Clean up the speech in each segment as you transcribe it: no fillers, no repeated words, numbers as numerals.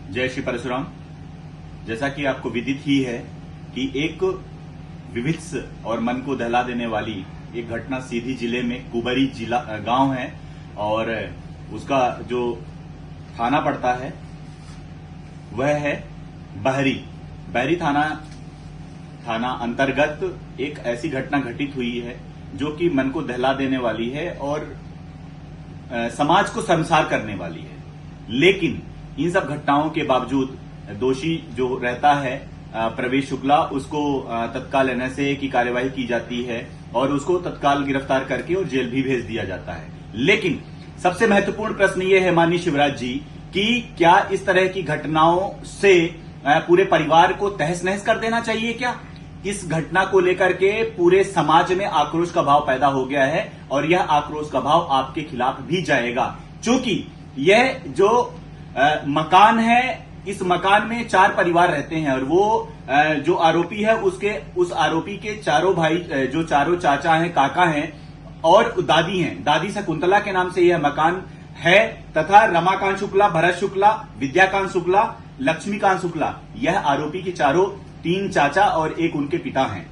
जय श्री परशुराम। जैसा कि आपको विदित ही है कि एक विभत्स और मन को दहला देने वाली एक घटना सीधी जिले में कुबरी जिला गांव है और उसका जो थाना पड़ता है वह है बहरी थाना अंतर्गत एक ऐसी घटना घटित हुई है जो कि मन को दहला देने वाली है और समाज को शर्मसार करने वाली है। लेकिन इन सब घटनाओं के बावजूद दोषी जो रहता है प्रवेश शुक्ला, उसको तत्काल एनएसए की कार्यवाही की जाती है और उसको तत्काल गिरफ्तार करके और जेल भी भेज दिया जाता है। लेकिन सबसे महत्वपूर्ण प्रश्न ये है माननीय शिवराज जी कि क्या इस तरह की घटनाओं से पूरे परिवार को तहस नहस कर देना चाहिए क्या? इस घटना को लेकर के पूरे समाज में आक्रोश का भाव पैदा हो गया है और यह आक्रोश का भाव आपके खिलाफ भी जाएगा, क्योंकि यह जो मकान है, इस मकान में 4 परिवार रहते हैं और वो जो आरोपी है उस आरोपी के चारों भाई, जो चारों चाचा हैं, काका हैं और दादी हैं। दादी शकुंतला के नाम से यह मकान है तथा रमाकांत शुक्ला, भरत शुक्ला, विद्याकांत शुक्ला, लक्ष्मीकांत शुक्ला, यह आरोपी के चारों 3 चाचा और एक उनके पिता हैं।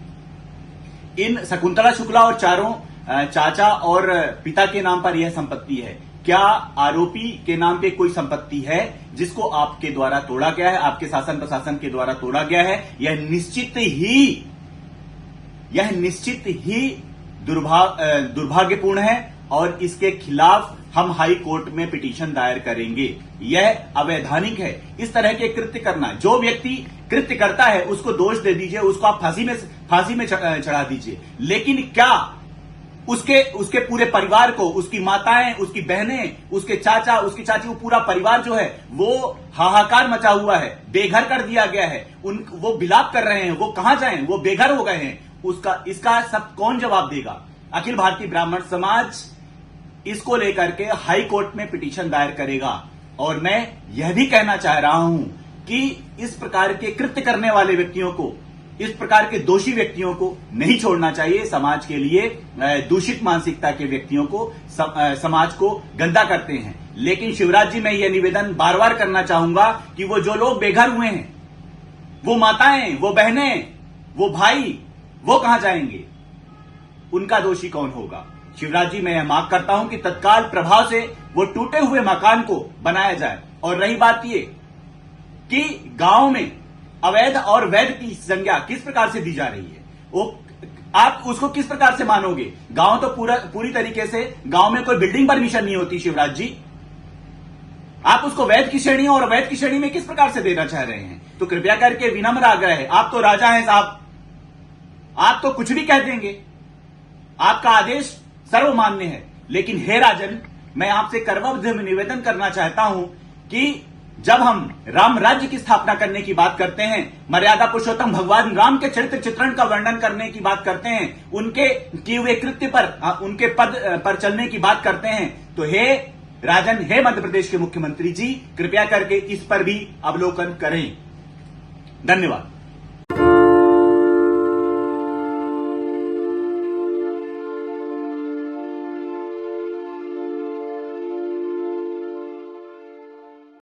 इन शकुंतला शुक्ला और चारों चाचा और पिता के नाम पर यह संपत्ति है। क्या आरोपी के नाम पे कोई संपत्ति है जिसको आपके द्वारा तोड़ा गया है, आपके शासन प्रशासन के द्वारा तोड़ा गया है? यह निश्चित ही दुर्भाग्यपूर्ण है और इसके खिलाफ हम हाई कोर्ट में पिटीशन दायर करेंगे। यह अवैधानिक है। इस तरह के कृत्य करना, जो व्यक्ति कृत्य करता है उसको दोष दे दीजिए, उसको आप फांसी में चढ़ा दीजिए, लेकिन क्या उसके पूरे परिवार को, उसकी माताएं, उसकी बहनें, उसके चाचा, उसकी चाची, वो पूरा परिवार जो है वो हाहाकार मचा हुआ है, बेघर कर दिया गया है। वो विलाप कर रहे हैं, वो कहां जाएं, वो बेघर हो गए हैं। इसका सब कौन जवाब देगा? अखिल भारतीय ब्राह्मण समाज इसको लेकर के हाई कोर्ट में पिटीशन दायर करेगा और मैं यह भी कहना चाह रहा हूं कि इस प्रकार के कृत्य करने वाले व्यक्तियों को, इस प्रकार के दोषी व्यक्तियों को नहीं छोड़ना चाहिए। समाज के लिए दूषित मानसिकता के व्यक्तियों को, समाज को गंदा करते हैं। लेकिन शिवराज जी, मैं यह निवेदन बार बार करना चाहूंगा कि वो जो लोग बेघर हुए हैं, वो माताएं, वो बहनें, वो भाई, वो कहां जाएंगे? उनका दोषी कौन होगा? शिवराज जी, मैं यह मांग करता हूं कि तत्काल प्रभाव से वो टूटे हुए मकान को बनाया जाए। और रही बात ये कि गांव में अवैध और वैध की संज्ञा किस प्रकार से दी जा रही है, वो आप उसको किस प्रकार से मानोगे? गांव तो पूरी तरीके से, गांव में कोई बिल्डिंग परमिशन नहीं होती शिवराज जी। आप उसको वैध की श्रेणी और अवैध की श्रेणी में किस प्रकार से देना चाह रहे हैं? तो कृपया करके विनम्र आग्रह है, आप तो राजा हैं साहब, आप तो कुछ भी कह देंगे, आपका आदेश सर्वमान्य है। लेकिन हे राजन, मैं आपसे करवबद्ध निवेदन करना चाहता हूं कि जब हम राम राज्य की स्थापना करने की बात करते हैं, मर्यादा पुरुषोत्तम भगवान राम के चरित्र चित्रण का वर्णन करने की बात करते हैं, उनके किए हुए कृत्य पर, उनके पद पर चलने की बात करते हैं, तो हे राजन, हे मध्य प्रदेश के मुख्यमंत्री जी, कृपया करके इस पर भी अवलोकन करें। धन्यवाद।